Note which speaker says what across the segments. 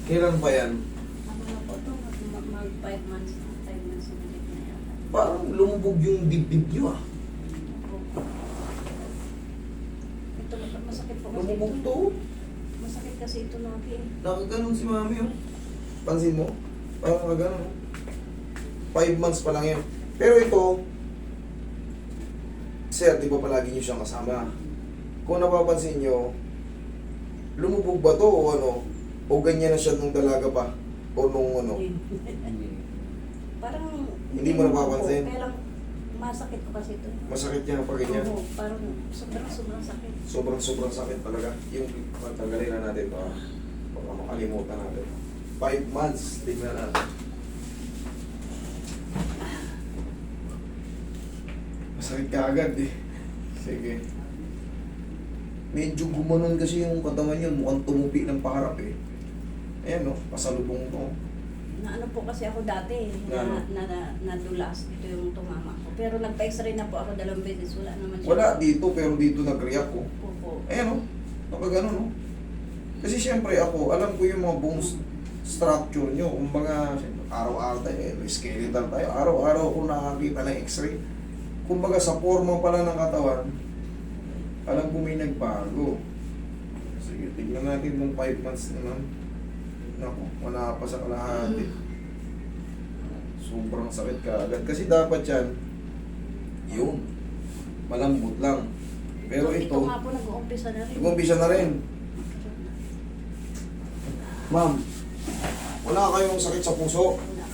Speaker 1: Kailan pa yan?
Speaker 2: Ano na po ito? Mag 5 months na. 5 months na ulit na yata.
Speaker 1: Parang lumubog yung dibdib nyo ah.
Speaker 2: Opo. Ito, masakit po kasi
Speaker 1: Lumubog
Speaker 2: ito.
Speaker 1: to.
Speaker 2: Masakit kasi ito natin.
Speaker 1: Nakaganon si mami oh. Pansin mo? Parang nakaganon oh. 5 months pa lang yun. Pero ito, sir, di ba palagi nyo siyang kasama? Kung napapansin nyo, lumubog ba to o ano? O ganyan na siya nung dalaga pa? O nung ano?
Speaker 2: Parang
Speaker 1: Hindi mo napapansin?
Speaker 2: Pero masakit ko kasi ito.
Speaker 1: Masakit niya pag ganyan.
Speaker 2: Oo, parang sobrang sakit.
Speaker 1: Sobrang sakit talaga. Yung pagtanggalin na natin pa. Baka makalimutan natin. 5 months, tignan natin. Masakit ka agad eh. Sige. Medyo gumanon kasi yung katawan yun. Mukhang tumupi ng paharap eh. Ayan no, pasalubong to.
Speaker 2: Na ano po kasi ako dati, nadulas. Ito yung tumama ko. Pero nagpa-x-ray na po ako 2 beses. Wala naman siya.
Speaker 1: Wala dito, pero dito nag-react ko.
Speaker 2: Opo.
Speaker 1: Ayan no, nakagano no. Kasi siyempre ako, alam ko yung mga bones structure nyo. Kumbaga, araw-araw tayo, may skeletal tayo. Araw-araw ko nakakita ng x-ray. Kumbaga sa forma pala ng katawan, alam ko may nagbago. Sige, tignan natin nung 5 months naman. Naku, wala pa sa kalahati. Sobrang sakit ka agad. Kasi dapat yan, yun, malambot lang. Pero
Speaker 2: ito
Speaker 1: ito,
Speaker 2: nga po nag-uumpisa na rin.
Speaker 1: nag-umpisa na rin. Ma'am, wala kayong sakit sa puso?
Speaker 2: Wala.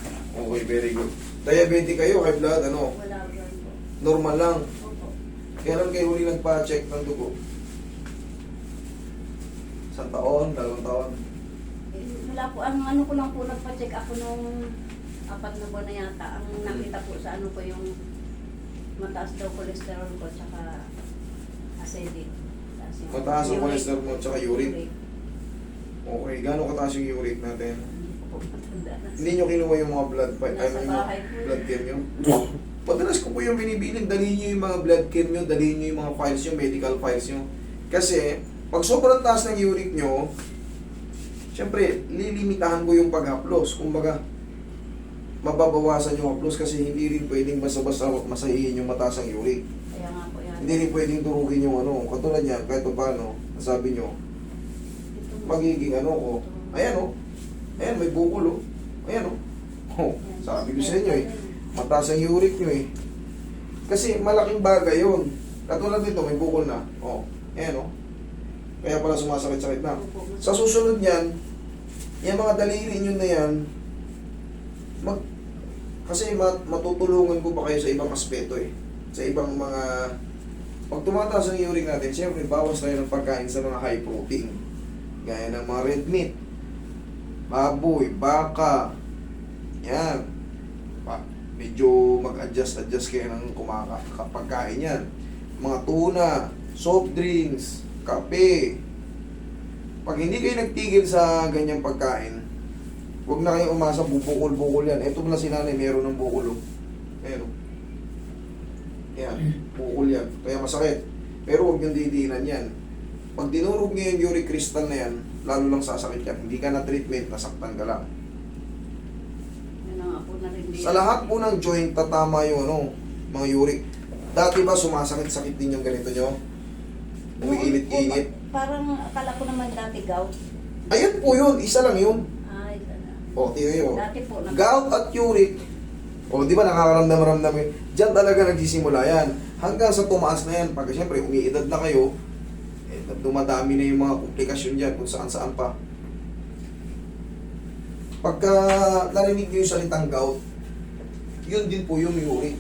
Speaker 1: Okay, very good. Diabetic kayo, high blood, ano?
Speaker 2: Wala po.
Speaker 1: Normal lang.
Speaker 2: Opo.
Speaker 1: Kailan kayo huli nagpa-check ng dugo? 1 taon, 2 taon?
Speaker 2: Wala po, ang ano ko lang po, nagpa-check ako nung 4 na buwan na yata. Ang nakita po sa ano ko yung mataas daw cholesterol ko, tsaka acidic.
Speaker 1: Mataas ang cholesterol mo, tsaka uric. Okay, gano'ng kataas yung uric natin? Hindi nyo kinuha yung mga blood
Speaker 2: Nasa bahay po.
Speaker 1: blood chem nyo? Padalas ko po yung binibiling, dalhin nyo yung mga blood chem nyo, dalhin nyo yung mga files nyo, medical files nyo. Kasi, pag sobrang taas ng uric nyo, syempre, lilimitahan ko yung pag-haplos. Kumbaga, mababawasan yung haplos kasi hindi rin pwedeng basta-basta masahihin yung mataas ang uric.
Speaker 2: Kaya nga po yan.
Speaker 1: Hindi rin pwedeng durugin yung ano. Katulad niya, kahit pa paano, nasabi nyo, magiging ano ko. Ayan o. Ayan, may bukol o. Ayan o. Oh, sabi ko sa inyo eh. Mataas ang uric nyo eh. Kasi malaking bagay yun. Katulad nito, may bukol na. Oh, ayan o. Kaya pala sumasakit-sakit na. Sa susunod niyan, yung mga daliri nyo na yan, kasi matutulungan ko pa kayo sa ibang aspeto eh. Sa ibang mga... Pag tumataas ang uric natin, siyempre bawas tayo ng pagkain sa mga high protein. Gaya ng mga red meat, baboy, baka, yan. Medyo mag-adjust kayo ng pagkain yan. Mga tuna, soft drinks, kape. Pag hindi kayo nagtigil sa ganyang pagkain, huwag na kayong umasa, bubukol-bukol yan. Ito pala si nanay, meron ng bukol. Ayan. Yan, bukol yan. Kaya masakit. Pero huwag niyong didiinan yan. Pag dinurog niyo yung uric crystal na yan, lalo lang sasakit yan. Hindi ka na treatment, nasaktan ka lang.
Speaker 2: Yun na nga po na rin.
Speaker 1: Sa lahat po ng joint, tatama yung ano, mga uric. Dati ba sumasakit-sakit din yung ganito nyo? Umiinit-init?
Speaker 2: Parang akala ko naman dati gout.
Speaker 1: Ayan po yun, isa lang yun.
Speaker 2: Ay, sana.
Speaker 1: O, tingnan nyo.
Speaker 2: Dati po.
Speaker 1: Gout at uric, o di ba nakakaramdam-ramdam yun? Diyan talaga nagsisimula yan. Hanggang sa tumaas na yan, pag siyempre umiidad na kayo, dumadami na yung mga komplikasyon dyan kung saan-saan pa. Pagka narinig nyo yung salitang gout, yun din po yung uric.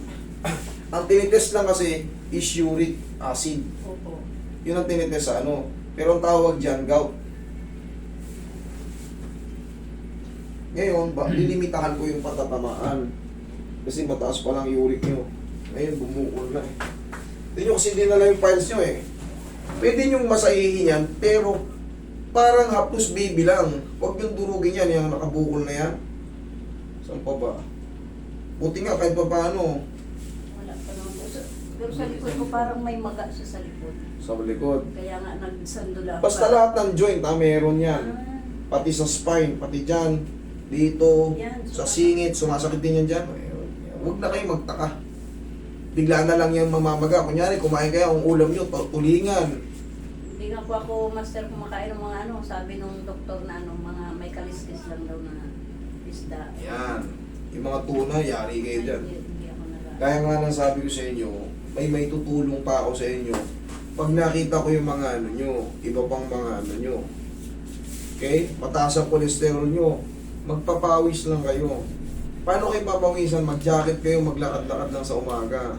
Speaker 1: Ang tinitest lang kasi is uric acid.
Speaker 2: Opo.
Speaker 1: Yun ang tinitest sa ano. Pero ang tawag dyan, gout. Ngayon, lilimitahan ko yung patatamaan. Kasi mataas pa lang yung uric nyo. Ngayon, bumukol na eh. Hindi nyo kasi dinala yung files nyo eh. Pwede nyong masahihin yan, pero parang haplos baby lang. Huwag yung durugin yan, yung nakabukol na yan. Saan pa ba? Buti nga kahit pa paano.
Speaker 2: Wala pa naman po. Pero sa likod ko parang may maga siya sa likod.
Speaker 1: Sa likod.
Speaker 2: Kaya nga nagsandula ako.
Speaker 1: Basta lahat ng joint, meron yan. pati sa spine, pati dyan, dito,
Speaker 2: Yan,
Speaker 1: sa singit, sumasakit din yan dyan. Huwag na kayo magtaka. Bigla na lang yung mamamaga. Kunyari, kumain kayo, ang ulam nyo, tulingan.
Speaker 2: Hindi nga po ako master kumakain ng mga ano, sabi nung doktor na ano, mga may kaliskis lang daw na isda.
Speaker 1: Yan. Yung mga tuna, yari kayo dyan.
Speaker 2: Hindi ako
Speaker 1: Kaya nga nang sabi ko sa inyo, may tutulong pa ako sa inyo. Pag nakita ko yung mga ano nyo, iba pang mga ano nyo. Okay? Mataas ang kolesterol nyo. Magpapawis lang kayo. Paano kayo papawisan? Mag-jacket kayo, maglakad-lakad lang sa umaga.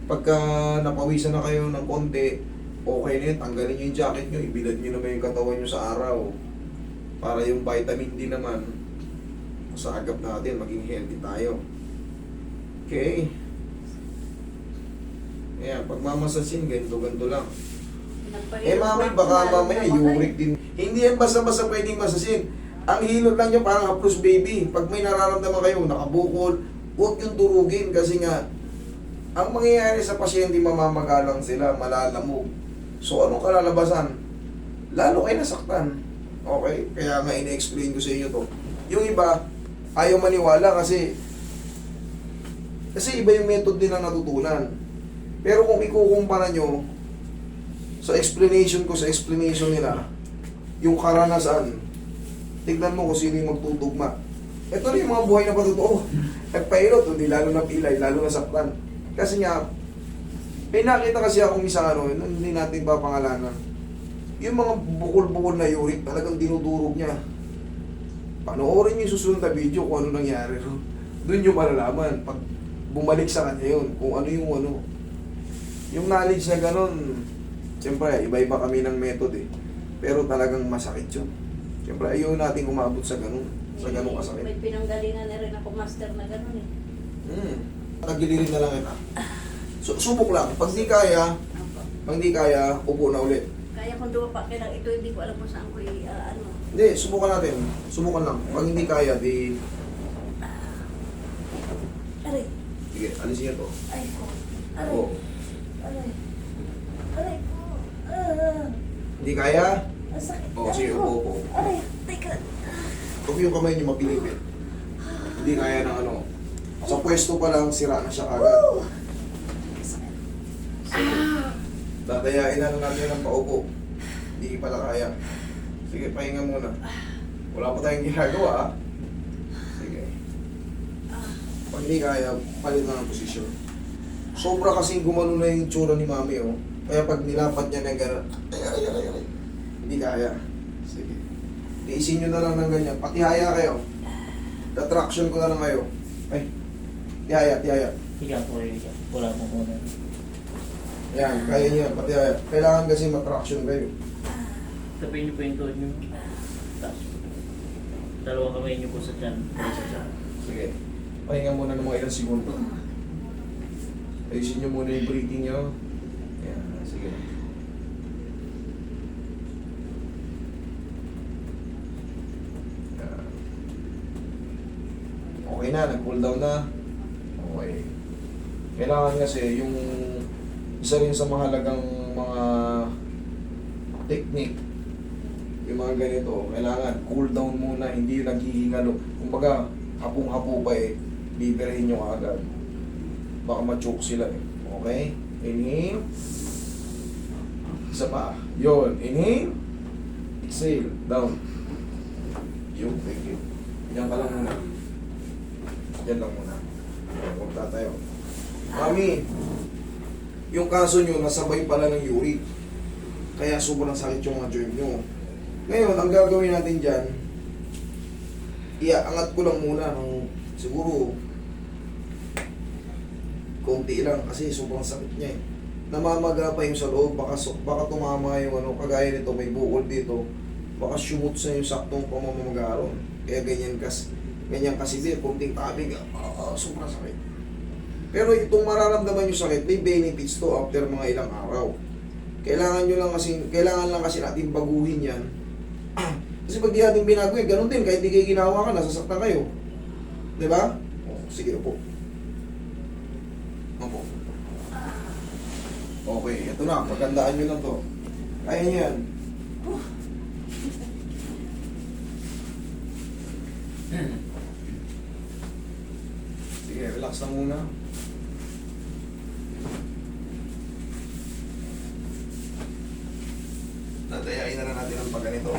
Speaker 1: Pagka napawisan na kayo ng konti, okay na yun, tanggalin nyo yung jacket nyo, ibilad nyo naman yung katawan nyo sa araw. Para yung vitamin D naman, masagap natin, maging healthy tayo. Okay? Ayan, pag mamasasin, ganito-ganito lang. Mami, baka mamaya uric din. Hindi yan basta-basta pwedeng masasin. Ang hilot lang nyo parang haplos baby. Pag may nararamdaman kayo, nakabukol, huwag yung durugin kasi nga, ang mangyayari sa pasyente, mamamagalang sila, malalamog. So, anong kalalabasan? Lalo kayo nasaktan. Okay? Kaya nga ina-explain ko sa inyo to. Yung iba, ayaw maniwala kasi iba yung method din na natutunan. Pero kung ikukumpara nyo sa explanation ko, sa explanation nila, yung karanasan, tignan mo kung sino yung magtutugma. Ito rin yung mga buhay na patotoo. Nagpailot, hindi lalo na pilay, lalo na saktan. Kasi nga, may nakita kasi akong isang ano, hindi natin papangalanan. Yung mga bukol-bukol na uric, talagang dinudurog niya. Panoorin yung susunod na video kung ano nangyari. Doon yung malalaman. Pag bumalik sa kanya yun, kung ano yung ano. Yung knowledge na ganun, siyempre, iba-iba kami ng method eh. Pero talagang masakit yun. Siyempre, ayaw natin umabot sa ganun. Sa ganun kasakit.
Speaker 2: May pinanggalingan na rin ako master na ganun eh.
Speaker 1: Tagilirin na lang ito. Subok lang. Pag di kaya, upo na ulit.
Speaker 2: Kaya kung duwa kailang ito, hindi ko alam kung saan ko ano.
Speaker 1: Hindi, subukan natin. Subukan lang. Pag hindi kaya, di...
Speaker 2: Aray,
Speaker 1: Sige, alisin niya to.
Speaker 2: ay ko. Aray,
Speaker 1: Oo.
Speaker 2: aray. Aray ko.
Speaker 1: Hindi kaya?
Speaker 2: Ang sakit.
Speaker 1: Oo, sige,
Speaker 2: Aray ko.
Speaker 1: upo.
Speaker 2: Aray, teka.
Speaker 1: Huwag yung kamay niyo mapilipit. Hindi kaya ng ano. Sa pwesto pa lang, sira na siya agad.
Speaker 2: Woo!
Speaker 1: Sige. Dadayain na lang natin ng paupo. Hindi pala kaya. Sige, pahinga muna. Wala pa tayong ginagawa, ha? Sige. Pag hindi kaya, palit na ng posisyon. Sobra kasing gumano na yung tsura ni mami, oh. Kaya pag nilapat niya na gano'n, hindi kaya. Sige. Tiisin nyo na lang ng ganyan. Patihaya kayo. Traction ko na lang kayo. Ay, tihaya.
Speaker 3: Higa po kayo, higa. Wala mo muna.
Speaker 1: Yan, kaya niya, patihaya. Kailangan kasi matraction kayo.
Speaker 3: Tapiin niyo po yung tuhod niyo. Tapos, dalawang kamay niyo po sa tiyan. Sa tiyan.
Speaker 1: Sige. Pahinga muna ng mga ilang segundo. Ayusin nyo muna yung breathing nyo. Yan, sige. Yan. Okay na, nag-cool down na. Okay. Kailangan kasi yung isa rin sa mahalagang mga technique, yung mga ganito, kailangan cool down muna, hindi yung naghihingalo. Kumbaga, hapong-hapo pa eh, bibirahin nyo agad. Baka ma-choke sila eh. Okay? Inhale. Isa pa. Yun. Inhale. Exhale. Down. Yun. Thank you. Diyan ka lang muna. Diyan lang muna. Huwag tatayo. Mami, yung kaso nyo, nasabay pala ng uric. Kaya sobrang sakit yung mga joint nyo. Ngayon, ang gagawin natin dyan, iaangat ko lang muna ng siguro konti lang kasi sobrang sakit niya eh. Namamaga pa yung sa loob, baka tumama yung ano, kagaya nito, may bukol dito, baka sumuts na yung saktong pamamagaron. Kaya ganyan kasi din, konting tabig, sobrang sakit. Pero itong mararamdaman yung sakit, may benefits to after mga ilang araw. Kailangan lang kasi natin baguhin yan. Kasi pag di natin binago eh, ganun din, kahit di kayo ginawa ka, nasasaktan kayo. Diba? Sige, upo. Opo. Okay, ito na. Magandaan nyo lang to. Kaya nyo yan. Relax na muna. Natayain na lang natin ang pagganito.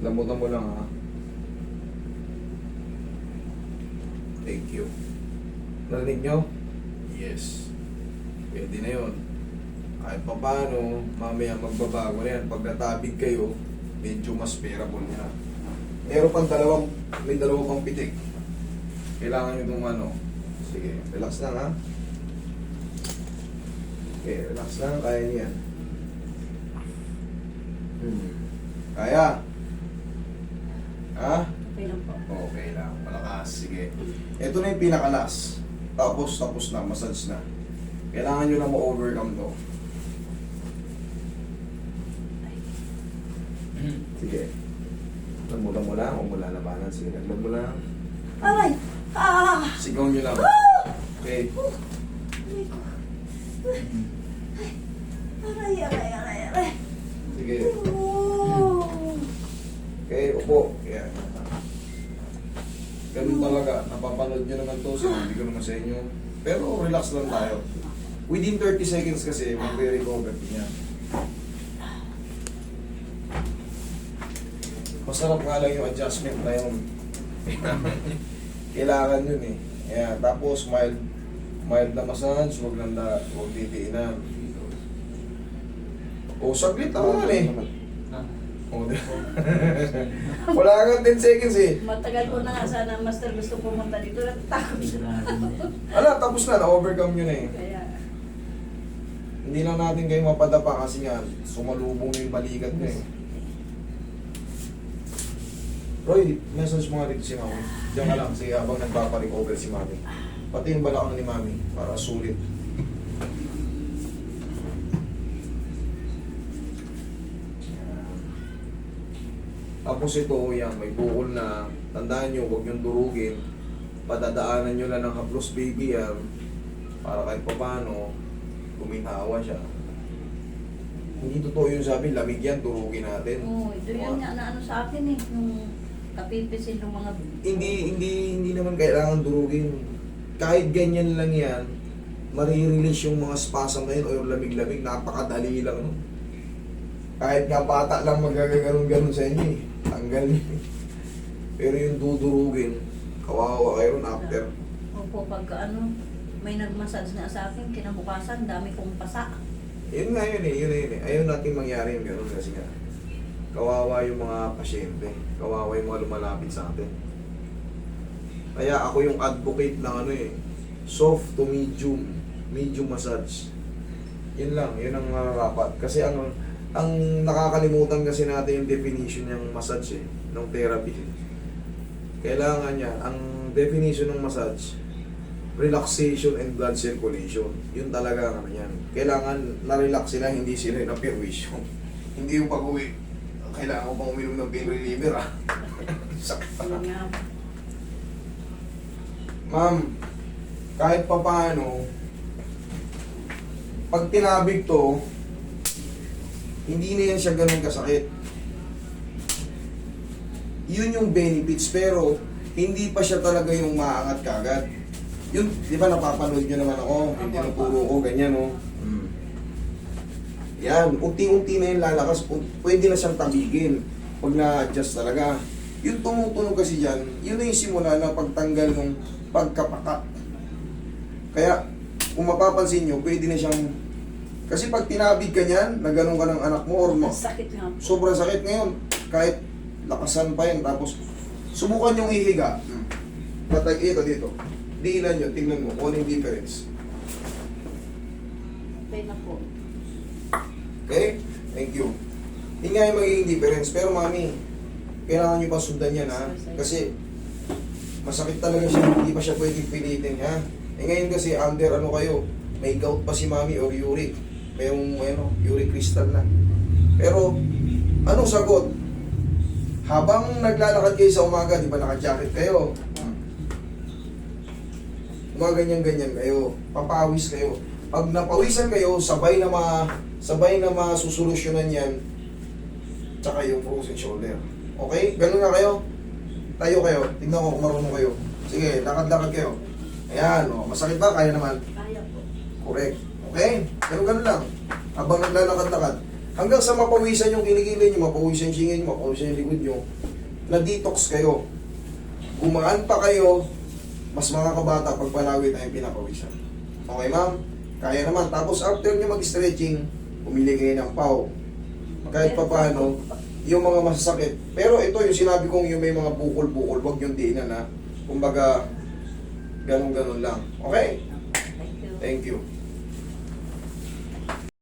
Speaker 1: Lambutan mo lang ha. Thank you. Narinig nyo? Yes. Pwede na yun. Kahit pa paano, mamaya magbabago na yan. Pag natabig kayo, medyo mas bearable na. Meron pang may dalawang pang pitik. Kailangan nyo itong ano. Sige, relax lang ha. Okay, relax lang. Kaya niya. Kaya. Ha?
Speaker 2: Okay lang po.
Speaker 1: Okay lang. Malakas. Sige. Ito na yung pinakalas. Tapos na. Massage na. Kailangan nyo na ma-overcome to. Sige. Lagmutan mo lang. Huwag mo lalabanan. Sige, laglag mo lang.
Speaker 2: Aray! Ah!
Speaker 1: Sigaw nyo lang. Okay.
Speaker 2: Aray ko. Aray.
Speaker 1: Sige.
Speaker 2: Oh.
Speaker 1: Okay, upo. Yan. Ganun talaga. Napapanood nyo naman to. Sinabi ko naman sa inyo. Pero relax lang tayo. Within 30 seconds kasi, mag-recover niya. Masarap nga lang yung adjustment na yun. Kailangan yun eh. Ayan. Tapos mild na massage, huwag titiinan. O, saglit ako nga eh. O, wala kang 10 seconds eh.
Speaker 2: Matagal ko na nga sana, Master, gusto pumunta dito. Natatakot.
Speaker 1: Ala, tapos na-overcome nyo na eh.
Speaker 2: Kaya,
Speaker 1: Hindi lang natin kayo mapadapa kasi nga sumalubong yung balikat nyo eh. Roy, message mo nga dito si Mami. Diyan ka lang, sige habang nagpaparecover si Mami. Pati yung balakang ni Mami, para sulit. Tapos ito, yan, may bukol na. Tandaan nyo, huwag nyo durugin. Padadaanan nyo lang ng haplos baby yan. Para kahit pa paano, guminhawa siya. Hindi totoo yung sabi, lamig yan, durugin natin.
Speaker 2: oh, ito yan nga na ano sa akin eh. Nung kapipisin ng mga...
Speaker 1: Hindi naman kailangan durugin. Kahit ganyan lang yan, marirelease yung mga spasm na yun o yung lamig-lamig, napakadali lang. No? Kahit nga bata lang magagano'n sa inyo eh. Tanggal niyo. Pero yung dudurugin, kawawa kayo ron after.
Speaker 2: Opo, pagka ano, may nagmassage na sa akin, kinabukasan, dami kong pasa.
Speaker 1: Yun nga yun eh. Ayaw natin mangyari yung gano'n kasi nga. Kawawa yung mga pasyente. Kawawa yung mga lumalapit sa atin. Kaya ako yung advocate ng ano eh. Soft to medium. Medium massage. Yun lang. Yun ang nararapat. Kasi ang nakakalimutan kasi natin yung definition ng massage eh. Ng therapy. Kailangan niya. Ang definition ng massage, relaxation and blood circulation. Yun talaga ang ano yan. Kailangan na-relax sila, hindi sila na-perwisyo. Hindi yung pag-uwi. Kailangan ko pang uminom ng pain reliever ah. Sakit pa.
Speaker 2: Yun nga.
Speaker 1: Ma'am, kahit pa paano, pag tinabig to, hindi na yan siya ganun kasakit. Yun yung benefits, pero hindi pa siya talaga yung maangat kagad. Yun, di ba napapanood nyo naman ako, yung tinuturo ko, ganyan o. Yan, unti-unti na yung lalakas, pwede na siyang tabigin pag na-adjust talaga. Yung tumutunog kasi dyan, yun na yung simula ng pagtanggal ng pagkapakat. Kaya, kung mapapansin nyo, pwede na siyang... Kasi pag tinabig ka niyan, na ganun ka ng anak mo, or
Speaker 2: Ang sakit nga po.
Speaker 1: sobrang sakit ngayon, kahit lakasan pa yan, tapos subukan yung ihiga. Patag ito dito. Diinan nyo, tingnan mo, kung ano yung difference.
Speaker 2: Okay na po.
Speaker 1: Okay? Thank you. Hindi nga yung magiging difference, pero mami, kailangan nyo pa sundan yan ha. Kasi masakit talaga siya, hindi pa siya pwedeng pilitin ha. Eh ngayon kasi under ano kayo, may gout pa si mami or uric. Mayroong uric crystal na. Pero, anong sagot? Habang naglalakad kayo sa umaga, di ba naka-jacket kayo? Umaganyan-ganyan kayo, papawis kayo. Pag napawisan kayo, sabay na sabay na masusolusyonan yan, tsaka yung frozen shoulder. Okay? Ganun na kayo. Tayo kayo. Tignan ko kung marunong kayo. Sige, lakad-lakad kayo. Ayan, o. Masakit ba? Kaya naman.
Speaker 2: Kaya po.
Speaker 1: Correct. Okay? Ganun lang. Habang naglalakad-lakad. Hanggang sa mapawisan yung kilikili nyo, mapawisan yung singin nyo, mapawisan yung likod nyo, na-detox kayo. Gumaan pa kayo, mas makakabata pag palawit ay pinapawisan. Okay, ma'am? Kaya naman. Tapos after nyo mag-stretching, pumili kayo ng pau. Kahit pa paano, yung mga masasakit. Pero ito, yung sinabi kong yung may mga bukol-bukol, wag yung diinan ha. Kumbaga, ganun-ganun lang. Okay?
Speaker 2: Thank you.
Speaker 1: Thank you.